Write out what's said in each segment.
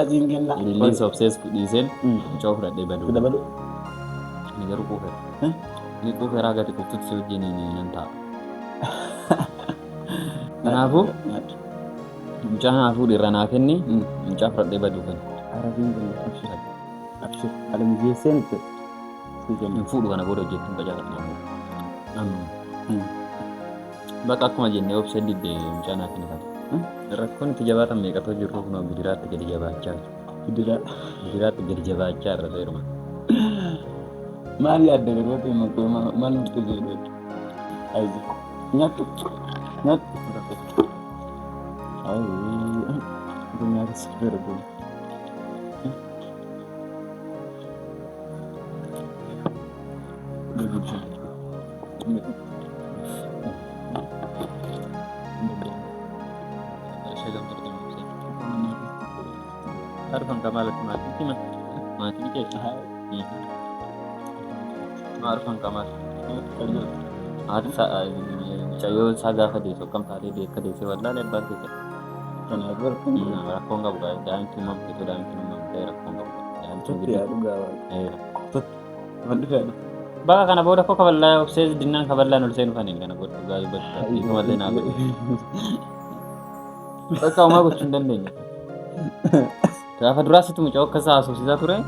Asin kenna. Ililli sobsees fudhiiseen mucaa fudhadhee baduu. Dabalu. Ni garuu quufeera. Ni quufeeraa gadi kuftutti si wajjin nan ta'a. Kanaafuu mucaa naafuu dhiirra naa kenni mucaa fudhadhee baduu kan. Arabiin kenna. Abshir. Alam jeeseen itti. Hin fuudhu kana booda hojjechuun tajaajila. Bakka akkuma jennee obsee diddee mucaa naa kenni kan. Rakkoon itti jabaatan meeqatu jirru kunoo gidiraatti gadi jabaachaa jiru. Gidiraatti gadi jabaachaa irra seeruma. Maal yaadda garuu makoo maal nutti jedhu. Ayi nyaattu nyaattu. Ayi dunia kesempatan tu. Arfan kamal mati mah mati ke arfan kamal ada cayo saga kade so kam tadi dia kade se wala lebar ke Kenapa? Aku enggak buka jangan cuma itu dan cuma daerah pondok jangan cuma Ya juga. Waduh. Baka kana boda ko kaballa obses dinnan kaballa no sen fanin kana boda gal bat ko wala na go baka uma go chundan ne gaafa duraasitti mucaa akka haasofsiisaa ture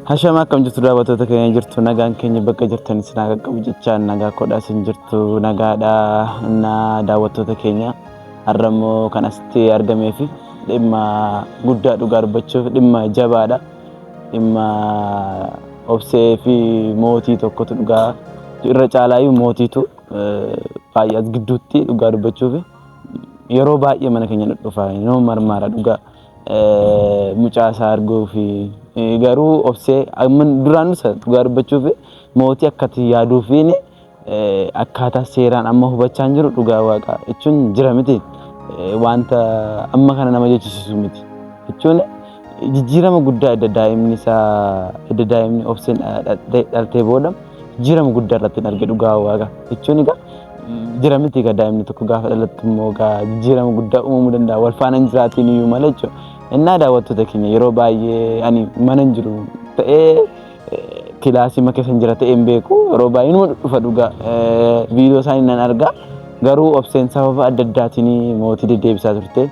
Hashama akkam jirtu daawwattoota keenya jirtu nagaan keenya bakka jirtanis nagaa qabu jechaan nagaa kodhaas hin jirtu nagaadha na daawwattoota keenya har'ammoo kan asitti argamee fi dhimma guddaa dhugaa dubbachuuf dhimma jabaadha dhimma obsee fi mootii tokkotu dhugaa irra caalaayyuu mootiitu baay'ee as gidduutti dhugaa dubbachuuf yeroo baay'ee mana keenya dhufa nama marmaara dhugaa mucaa isaa arguu fi garuu obsee duraan dhugaa dubbachuuf mootii akkati yaaduu fi akkaataa seeraan amma hubachaa jiru dhugaa waaqa jechuun jira miti wanta amma kana nama jechisiisu miti jechuun jijjiirama guddaa edda daa'imni obseen dhaltee booda jijjiirama guddaa irratti arge dhugaa waaqa jechuun egaa jira miti egaa daa'imni tokko gaafa dhalatu immoo egaa jijjiirama guddaa uumamuu danda'a wal faana hin jiraatiin iyyuu malee jechuudha. Innaa daawwattoota keenya yeroo baay'ee ani mana hin jiru ta'ee kilaasii ma keessa hin jira ta'ee hin beeku yeroo baay'ee numa dhufa dhugaa viidiyoo isaanii nan argaa garuu obseen sababa adda addaatiin mootii deddeebisaa turte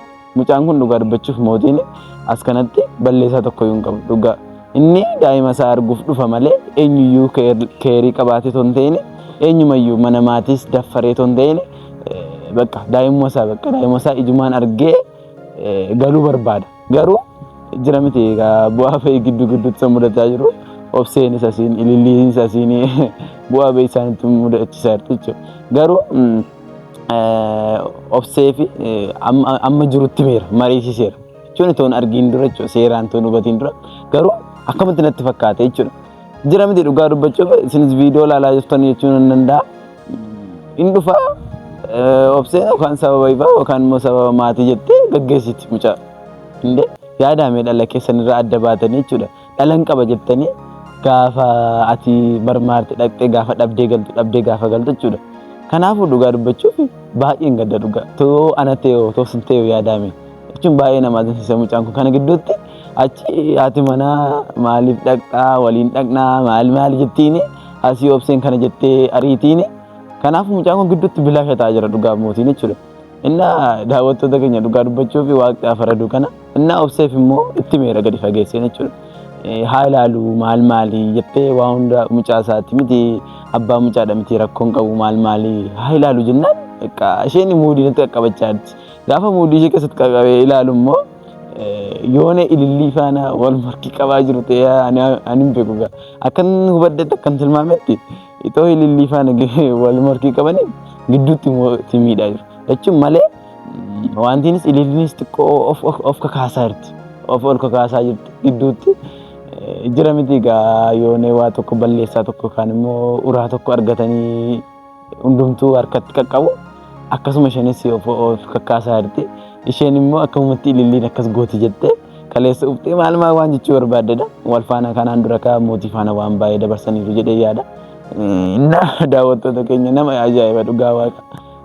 mucaan kun dhugaa dubbachuuf mootiin as kanatti balleessaa tokko hin qabu dhugaa inni daa'ima isaa arguuf dhufa malee eenyuyyuu keerii qabaatee ton ta'in eenyumayyuu mana maatiis daffaree ton ta'in bakka daa'imuma isaa ijumaan argee galuu barbaada garuu jira miti bu'aa ba'ii gidduutti mudataa jiru obseen isasiin ililliin isasiin bu'aa ba'ii isaanitti mudachiisaa jirtu jechuudha garuu obsee fi amma jirutti meera mariisiseera jechuun toon argiin dura jechuudha seeraan toon hubatiin dura garuu akkamitti natti fakkaate jechuudha jira miti dhugaa dubbachuuf isinis viidiyoo ilaalaa jirtan jechuun hin danda'a hin dhufa obseen yookaan sababa ifaa yookaan immoo sababa maatii jettee gaggeessiti mucaa inde yaadame dhala keessan irraa adda baatanii jechuudha dhalan qaba jettanii gaafa ati barmaarte dhaqxee gaafa dhabdee gaafa galtu jechuudha kanaafuu dhugaa dubbachuuf baay'een gadda dhugaa too ana ta'ee too sin ta'ee yaadame jechuun baay'ee nama ajaa'ibsiisa mucaan kun kana gidduutti achi haati manaa maaliif dhaqxaa waliin dhaqnaa maal jettiin asii obseen kana jettee ariitiin kanaafuu mucaan kun gidduutti bilaasha ta'aa jira dhugaa mootiin jechuudha inna daawwattoota keenya dhugaa dubbachuuf waaqni afaraduu kana inna obseef immoo itti meera gadi fageessee jechuudha haa ilaalu maali jettee waa hunda mucaa isaati miti abbaa mucaadha miti rakkoon qabu maali haa ilaalu jennaan isheen muudii natti qaqqabachaa jirti gaafa muudii ishee keessatti qaqqabee ilaalu immoo yoone ilillii faana wal morkii qabaa jiru ta'ee ani hin beeku akkan hubaddetti akkan tilmaametti itoo ilillii faana wal morkii qabanii gidduutti miidhaa jiru jechuun malee wantiinis ililliinis xiqqoo of kakaasaa jirti of ol kakaasaa jirti gidduutti jira miti egaa yoone waa tokko balleessaa tokko kaan immoo uraa tokko argatanii hundumtuu harkatti qaqqabu akkasuma isheenis of kakaasaa jirti isheen immoo akkamumatti ililliin akkas gooti jettee kaleessa uftee maal waan jechuu barbaaddedha wal faana kanaan dura kaa mootii faana waan baay'ee dabarsaniiru jedhee yaada daawwattoota keenya nama ajaa'iba dhugaa waaqa.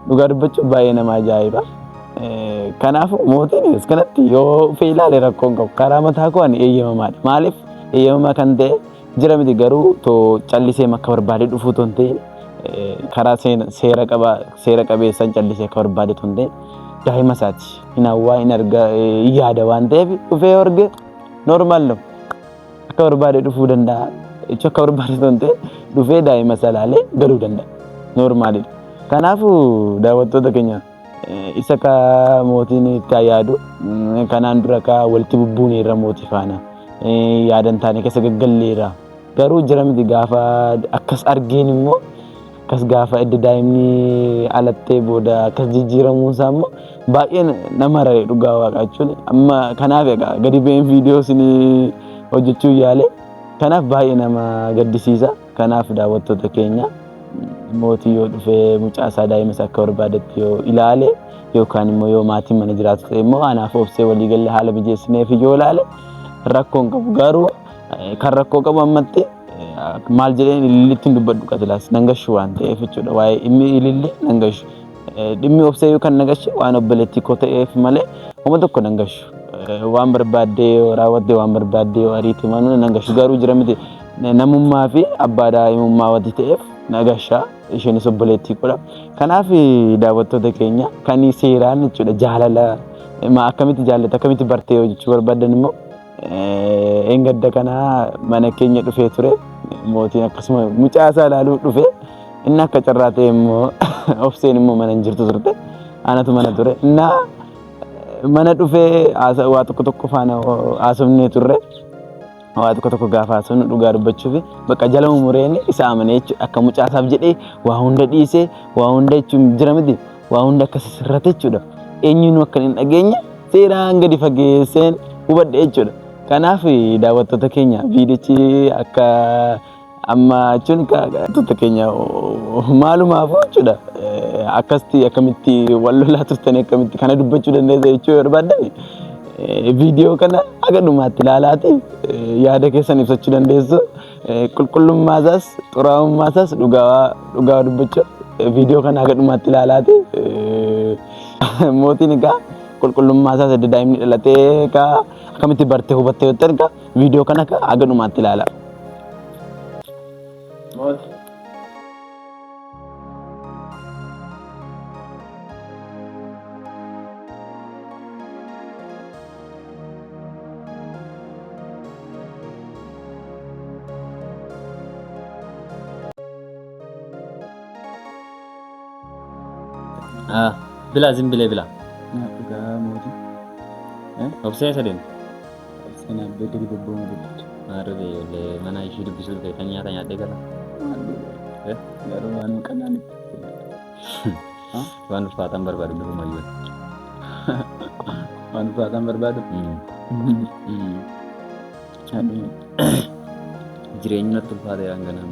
Dhugaa dubbachuuf baay'ee nama ajaa'iba. Kanaafuu mootiin as kanatti yoo fee ilaale rakkoon qabu karaa mataa koo ani eeyyamamaadha. Maaliif eeyyamamaa kan ta'e jira miti garuu too callisee akka barbaade dhufuu ton ta'e karaa seera qabeessaan callisee akka barbaade ton ta'e daa'ima isaati hin hawwaa hin arga yaada waan ta'eef dhufee arge normaal no akka barbaade dhufuu danda'a. Jechuun akka barbaade ton ta'e dhufee daa'ima isaa ilaalee galuu danda'a. Normaalidha. Kanaafuu daawwattoota keenya isa ka mootiin itti yaadu kanaan dura ka walitti bubbuuneerra mootii faana yaadan taane keessa gaggalleerra garuu jira miti gaafa akkas argeen immoo akkas gaafa edda daa'imni alattee booda akkas jijjiiramuu isaa immoo baay'ee nama raree dhugaa waaqa jechuun amma kanaaf egaa gadi ba'een viidiyoo isin hojjechuu yaale kanaaf baay'ee nama gaddisiisa. Kanaaf daawwattoota keenya mootii yoo dhufee mucaa isaa daa'ima isaa akka barbaadetti yoo ilaale yookaan immoo yoo maatiin mana jiraatu ta'e immoo anaaf obsee walii galee haala mijeessineef yoo ilaale rakkoon qabu garuu kan rakkoo qabu ammatti maal jedheen ilillitti dubbadhu qatilaas nangashu waan ta'eef jechuudha waa'ee dhimmi ililli nangashu dhimmi obsee yookaan nangashu waan obboleettii koo ta'eef malee homa tokko nangashu waan barbaaddee yoo raawwatte waan barbaaddee yoo ariitti manuu nangashu garuu jira miti namummaa fi abbaa daa'imummaa wati ta'eef nagashaa isheenis obboleettii godha. Kanaaf daawwattoota keenya kan seeraan jechuudha jaalala akkamitti jaallata akkamitti bartee yoo jechuu barbaadan immoo engadda kana mana keenya dhufee ture mootiin akkasuma mucaa isaa ilaaluu dhufe inni akka carraa ta'e immoo obseen immoo mana hin jirtu turte anatu mana ture innaa mana dhufee waa tokko faana haasofnee turre. Waa tokko gaafa sun dhugaa dubbachuuf bakka jala mureen isa amanee akka mucaa isaaf jedhee waa hunda dhiisee waa hunda jechuun jira miti waa hunda akka sirrate jechuudha. Eenyuun akka hin dhageenye seeraan gadi fageesseen hubadhe jechuudha. Kanaaf daawwattoota keenya viidiyochi akka amma jechuun daawwattoota keenya maalumaaf jechuudha. Akkasitti akkamitti wal lolaa turtanii akkamitti kana dubbachuu dandeessa jechuu barbaadan viidiyoo kana aga dhumaatti ilaalaati yaada keessan ibsachuu dandeessu qulqullummaa isaas xuraa'ummaa isaas dhugaa dubbachuu viidiyoo kana aga dhumaatti ilaalaati mootiin egaa qulqullummaa isaas edda daa'imni dhalatee egaa akkamitti bartee hubattee yoo ta'e egaa viidiyoo kana aga dhumaatti ilaala. Bila zim bila. Enggak mootii. Obsee sadeen. Obseen abbee gadi bobba'uu guddaatu. Maaroo beeyolee mana ishee dubbisuu dhufee kan nyaata nyaadhee gala. Garuu waan qanaanitti. Waan ulfaataan barbaadu dhufumayyuu. Waan ulfaataan barbaadu. Jireenyi natti ulfaatee hanganaan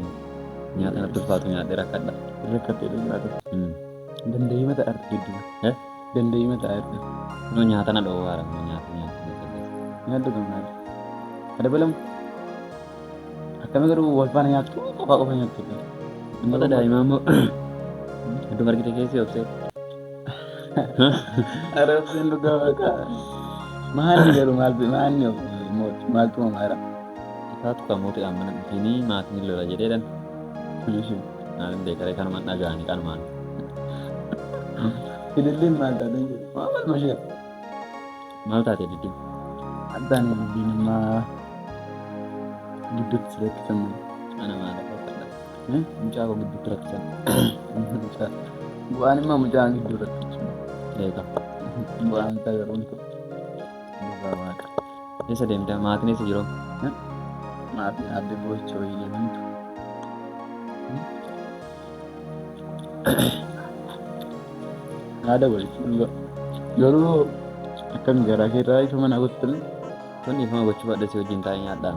nyaata natti ulfaatu nyaadhee rakkadha. Rakkatee dhugaatu. Danda'ii mata arti gidduu. Danda'ii mata arti. Nu nyaata na dhoowwaara nyaata. Nyaata gammaadha. Ada balam. Akkami garuu wal faana nyaattu qofa nyaattu. Mata daa'imaa immoo iddoo margite keessi obsee. Ara obseen dhugaa baqa. Maanni garuu maaltu mamaara. Isaatu kan mootiidhaan mana dhufanii maatiin lola jedheedhan. Naan beekaree kanumaan dhaga'anii kanumaan. Ililliin maal taatee jiru? Maal mashee? Maal taatee diddiin? Addaan ililliin ammaa gidduutti rakkisan. Ana maal fakkaata? Mucaa koo gidduutti rakkisan. Bu'aan immoo mucaan gidduu rakkisan. Eega. Bu'aan isaa garuu dhugaa waaqa. Eessa deemtaa? Maatiin eessa jiru? Maatiin abbee boo'icha wayii deemantu. Ada walitti garuu akkam garaa keerraa ifa mana gochuun tonni ifama gochuu baadhe si wajjin taa'ee nyaadha.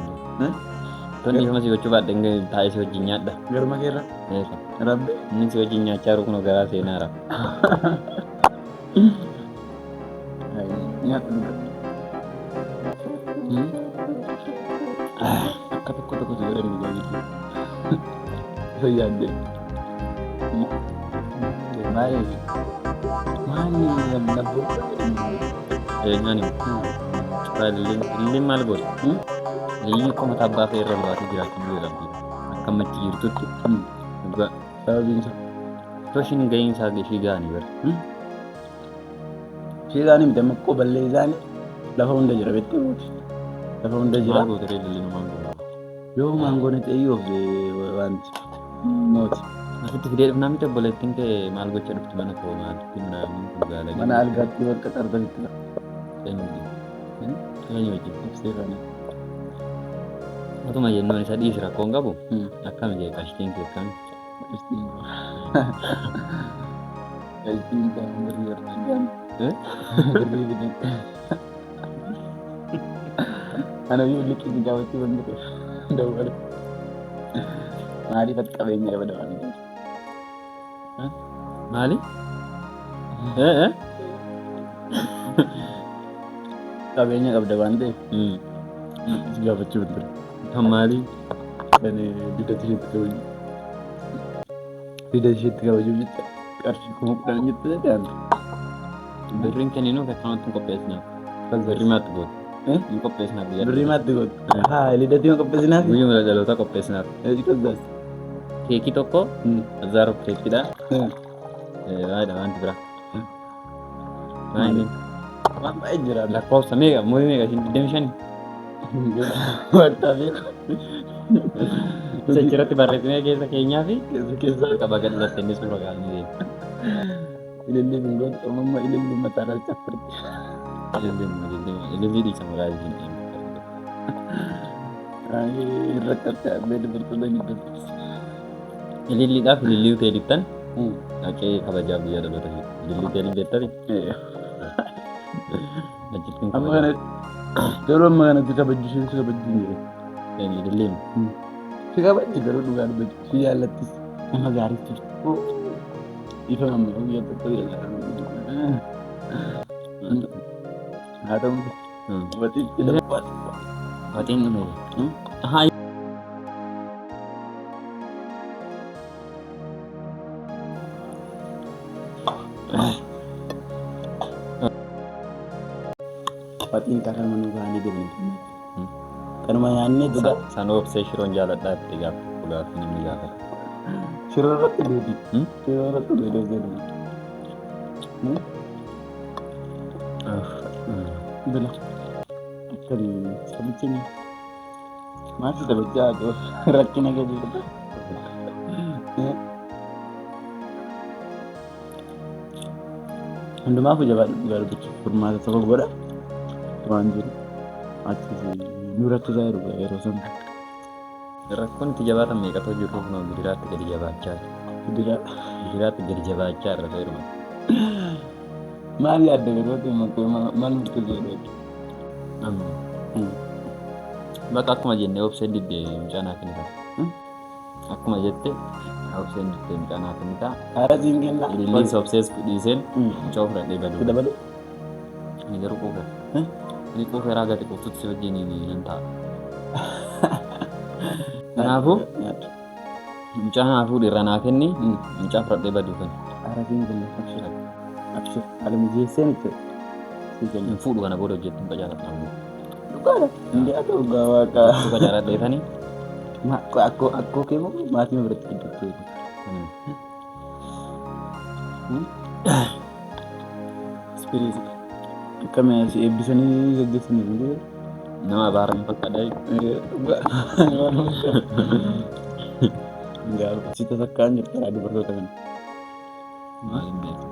Tonni ifama si gochuu baadhe taa'ee si wajjin nyaadha. Garuma keerra? Eessa? Rabbi. Inni si wajjin nyaachaa jiru kun garaa seenaara. Nyaata dhugaa. Akka tokko si godhanii dhugaa jechuudha. Soyyadde. Maali nabbo. Eenyuani illee maal godhu illee akkuma tabbaa fe'ee irra lolaatee jiraachuu beekamti akka machi jirtutti dhugaa Sababiin isaa. toshin gahiin isaa ishii ga'anii bara Ishee isaanii miti amma qoballee isaanii lafa hunda jira beektee mooti. Lafa hunda jira. maal goote illee namaan godhu Yoo maangoon ta'eyyoof wanti mooti. asitti fidee dhufnaa miti obboleettiin kee maal gocha dhufti mana koo maalitti naamni kun gaala Mana algaatti bakka xarbanitti lafa. eenyu wajjin Ibsee kana. Atuma jennuun isa dhiisi rakkoon qabu akkami jee qashtiin kee akkami Qalbiin kan birrii barbaadan. Birrii bitan. Ana yoo liqii gaafachuu danda'e dawwala. Maaliif ati qabeenya qaba dawwala? maali? Qabeenya qabda waan ta'eef gaafachuu danda'e. Kan maali? Kan dida isheetti kabaju. Dida isheetti kabajuuf jecha qarshii 10,000 jettee jedhan. Birriin kenninuu akkanumatti hin qopheessinaaf. Birrii maatti gootu. Hin qopheessinaaf guyyaa Birrii maatti godhu. Haa lidatti ma qopheessinaaf? Guyyuma dhaloota qopheessinaaf. Eeji qopheess. Keekii tokko 1000 keekidha. Waayidha wanti biraa. Maali? Waan baay'ee jira. Lakkoofsa meeqa? Umurii meeqa? 25? Wantaa beeku. Isa achirratti barreessinee keessa keenyaa fi Keessa qaba gadhiisatte inni suura gaalanii deema. ilillee bingoon uumama ilillee mataarraa caffirti. Ilillii dhiisa muraa isin deema. Rakkatee abbee dubartoota gidduutti. Ililliidhaaf ilillii uteelittan dhaqee kabajaa guyyaa dhaloota ishee. Ilillii uteelii beektati? Ajjittiin Amma kana yeroo amma kanatti kabajjishee si kabajjii hin jiru. ililliin. Si kabajji garuu dhugaa dubbatu si jaallattis nama gaarii turte. Ifa amma guyyaa tokko haa ta'u watiitti dabbaatu. Watiin dhume. Haa. Watiin karaa manuu ga'anii deemanii. Kanuma nyaannee dhugaa. San obsee shiroon jaaladhaa itti gaafa namni gaafata. Shiroo irratti deebi. Shiroo irratti deebi. Bila. Akkami sabichini. Maati sabichaa atu rakkina gadi dhugaa. Hundumaafuu jabaadhu dhugaa dubbachuuf furmaata tokko godha waan jiru achis nu rakkisaa jiru yeroo sana. Rakkoon itti jabaatan meeqatu jiruuf noo gidiraatti gadi jabaachaa jira. Gidiraatti gadi jabaachaa irra fayyadama. Maal yaadda yeroo maal murtee jedhu. Bakka akkuma jennee obsee diddee mucaanaa kennita. Akkuma jette obsee diddee mucaanaa kennita. Haara siin kenna. Ililliin obsees dhiiseen mucaa fudhadhee baduu. Dabalu. Ni garuu quufe. Ni quufe raaga xiqqootutti si wajjin nan ta'a. Kanaafuu mucaan haafuu irra naa kenni mucaa fudhadhee baduu kan. Haara siin kenna. Abshir. Haala mijeesseen itti. Hin fuudhu kana booda hojjettu hin qajaaladha. Dhugaadha. Inni akka dhugaa waaqa. Akka jaaladheetanii. Akkoo kee moo maatii biratti gidduutti. Spiriisi. Akkamiin si eebbisanii gaggeessanii jiru. Nama abaarame fakkaadha. Gaafa si tasakkaan jirtu karaa dubartoota kana. Maaliin beeku?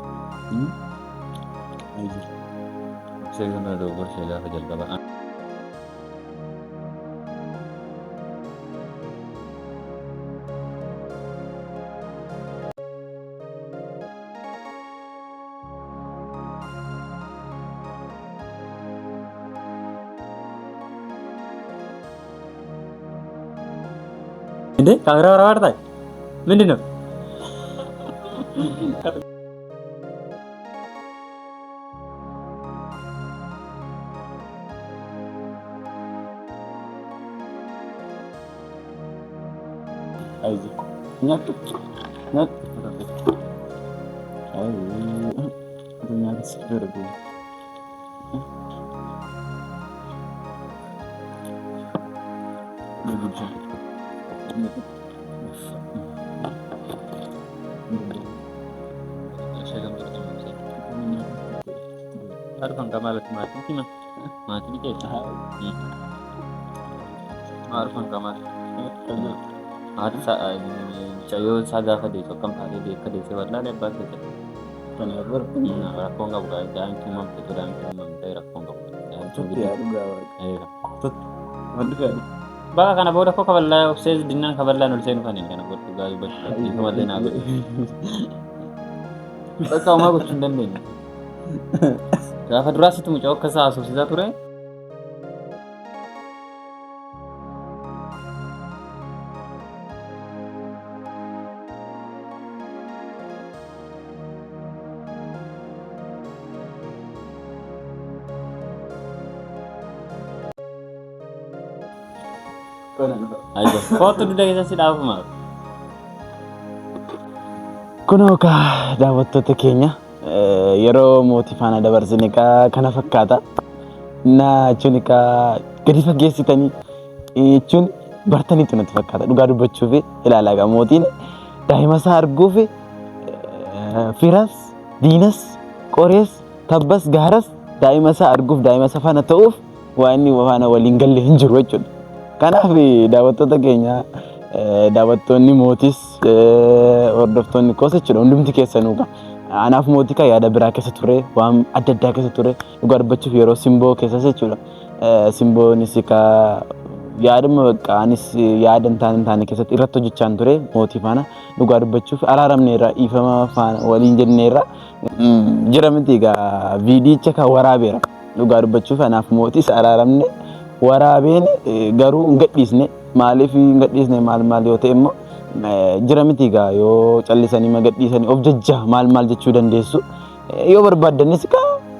Obsee kana dogoggorshee gaafa jalqabaa. እንዴ ካሜራ ወራወርታ ምንድን ነው? Aizi. Nyatu. Nyatu. Nyatu seger gue. Arfan kamalat mati sih mah. Mati dikit. Arfan kamal. Mati saat cayo saga kadi so kam tadi di kadi sewala le bas itu. Kenapa? Nah, rakon nggak buka dan cuma itu dan cuma dari rakon nggak buka. Dan cuma Ya juga. Ayo. Waduh kan. Baka kana boda ko kaballa upstairs dinnan kaballa nol sen fanin kana boda gal bak di kaballa na go. Baka ma go tundan ne. Gaafa duraas itti mucaa akka isaa asoosisaa ture. Ayo, foto duduk kita sih apa mal? Kunoo ka daawwattoota keenya yeroo mootii faana dabarsine kana fakkaata. Na jechuun gadi fageessitanii jechuun bartaniitu natti fakkaata. Dhugaa dubbachuuf ilaalaa egaa mootiin daa'ima isaa arguuf firas, diinas, qorees, tabbas, gaaras daa'ima isaa arguuf daa'ima isaa faana ta'uuf waan inni faana waliin galle hin jiru jechuudha. Kanaaf daawwattoota keenya daawwattoonni mootis hordoftoonni koos jechuudha hundumti keessanuu qaba. Anaaf mootii kan yaada biraa keessa ture waan adda addaa keessa ture dhugaa dubbachuuf yeroo simboo keessa jechuudha. Simboonis ka yaaduma bakka anis yaada hin taane keessatti irratti hojjechaa ture mootii faana dhugaa dubbachuuf araaramneerra dhiifama faana waliin jenneerra jira miti egaa viidiyicha kan waraabeera dhugaa dubbachuuf anaaf mootis araaramne waraabeen garuu hin gadhiisne maaliif hin gadhiisne maal yoo ta'e immoo jira miti egaa yoo callisanii magadhiisanii of jajja maal jechuu dandeessu yoo barbaaddanis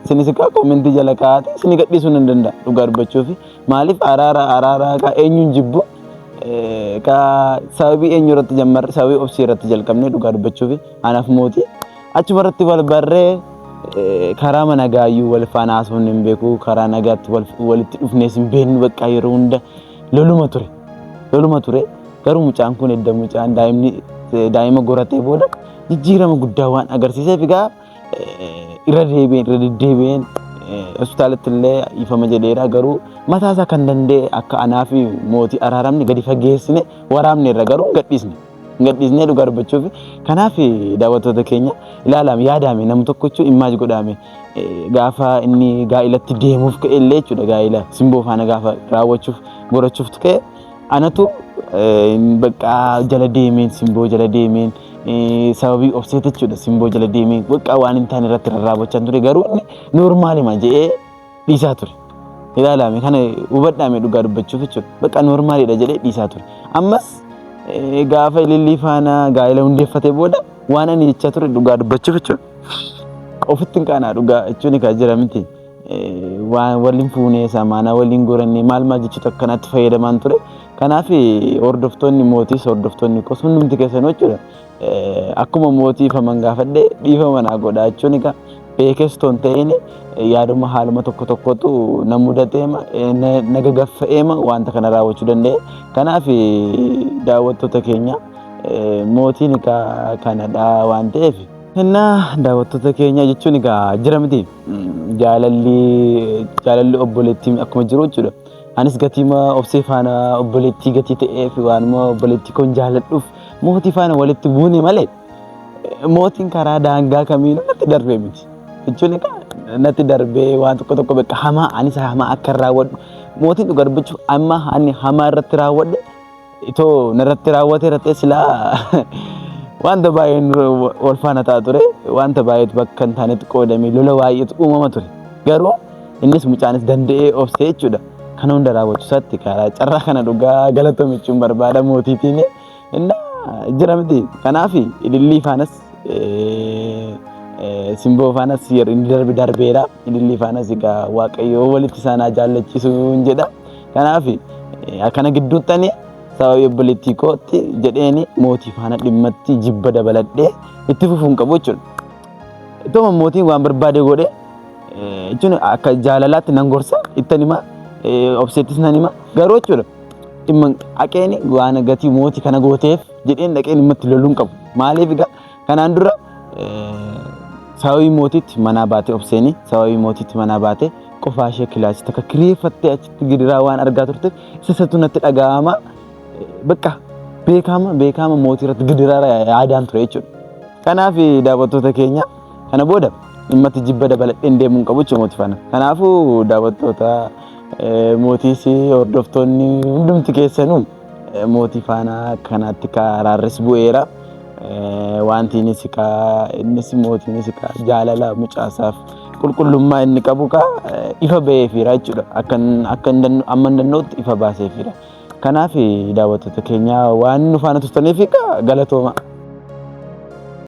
sinis koomentii jala kaa'ate sini gadhiisuu hin danda'a dhugaa dubbachuuf maaliif araara ka eenyuun jibbu ka sababii eenyu irratti jammarre sababii obsii irratti jalqabne dhugaa dubbachuuf anaaf mootii achuma irratti wal barree karaa mana gaayyuu wal faana haasofne hin beeku karaa nagaatti walitti dhufnees hin beeknu bakka yeroo hunda loluma ture garuu mucaan kun edda mucaan daa'ima goratee booda jijjiirama guddaa waan agarsiiseef egaa irra deddeebi'een hospitaalatti illee ifama jedheera garuu mataa isaa kan danda'e akka anaa fi mootii araaramne gadi fageessine waraabneerra garuu gadhiisnee dhugaa dubbachuuf kanaaf daawwattoota keenya ilaalaam yaadame nam tokkochu imaaj godhame gaafa inni gaa'ilatti deemuuf ka'e illee jechuudha gaa'ila simboo faana gaafa raawwachuuf gorachuuf ka'e anatu bakka jala deemeen simboo jala deemeen sababii obseet jechuudha simboo jala deemeen bakka waan hin taane irratti rarraabachaa ture garuu inni noormaalima jedhee dhiisaa ture. Ilaalame kana hubadhaame dhugaa dubbachuuf jechuudha bakka noormaalidha jedhee dhiisaa ture. Ammas gaafa ilillii faana gaa'ila hundeeffatee booda waan ani jechaa ture dhugaa dubbachuuf jechuudha. Ofitti qaanaa dhugaa jechuun kan jira miti. Waan waliin fuunee samaana waliin gorannee maal jechuudha akkanatti fayyadamaan ture. Kanaaf hordoftoonni mootis hordoftoonni kos hundumti keessanuu jechuudha. Akkuma mootii faman gaafadhe dhiifama naa godhaa jechuun beekestoon ta'een yaaduma haaluma tokkotu na mudateema naga gaffa'eema wanta kana raawwachuu danda'e. Kanaaf daawwattoota keenya mootiin kanadha waan ta'eef daawwattoota keenya jechuun jira miti jaalalli obboleettii akkuma jiru jechuudha. Anis gatiima obsee faana obboleettii gatii ta'eef waanuma obboleettii kun jaaladhuuf mootii faana walitti buune malee mootiin karaa daangaa kamiinuu natti darbee miti jechuun natti darbee waan tokko bakka hamaa anis hamaa akka raawwadhu mootiin dhugaa dubbachuuf amma ani hamaa irratti raawwadhe itoo narratti raawwate irratti silaa wanta baay'een wal faana ta'a ture wanta baay'eetu bakka hin taanetti qoodame lola baay'eetu uumama ture garuu innis mucaanis danda'ee obsee jechuudha. Kana hunda raawwachuu isaatti karaa carraa kana dhugaa galatoomuu barbaada mootiitiin jira miti. Kanaaf ilillii faanas simboo faanas inni darbeera ilillii faanas waaqayyoo walitti isaan jaallachiisuu jedha. Kanaaf akkana gidduutti sababii obboleettii kootti jedheeni mootii faana dhimmatti jibba dabaladhee itti fufuun qabu jechuudha. Itoo mootiin waan barbaade godhe jechuun akka jaalalaatti nan gorsa ittan hima obseettis nan hima garuu jechuudha. Dhimma haqeeni waan gatii mootii kana gooteef jedheen dhaqeen himmatti loluun qabu. Maaliif egaa kanaan dura sababii mootiitti manaa baate obseeni sababii mootiitti manaa baate qofaa ishee kilaasii takka kireeffattee achitti gidiraa waan argaa turte sisatu natti dhaga'ama. Bakka beekama mootii irratti gidiraa yaadaan ture jechuudha. Kanaaf daawwattoota keenya kana booda himmatti jibba dabaladheen deemuun qabu jechuudha mootii faana. Kanaafuu daawwattoota mootiis hordoftoonni hundumti keessanuu mootii faana kanatti karaarres bu'eera. Wanti innis mootiinis jaalala mucaasaaf qulqullummaa inni qabu ifa ba'eefira jechuudha. Akka amma danda'utti ifa baaseefira. Kanaaf daawwattoota keenya waan nu faana turtaniif galatooma.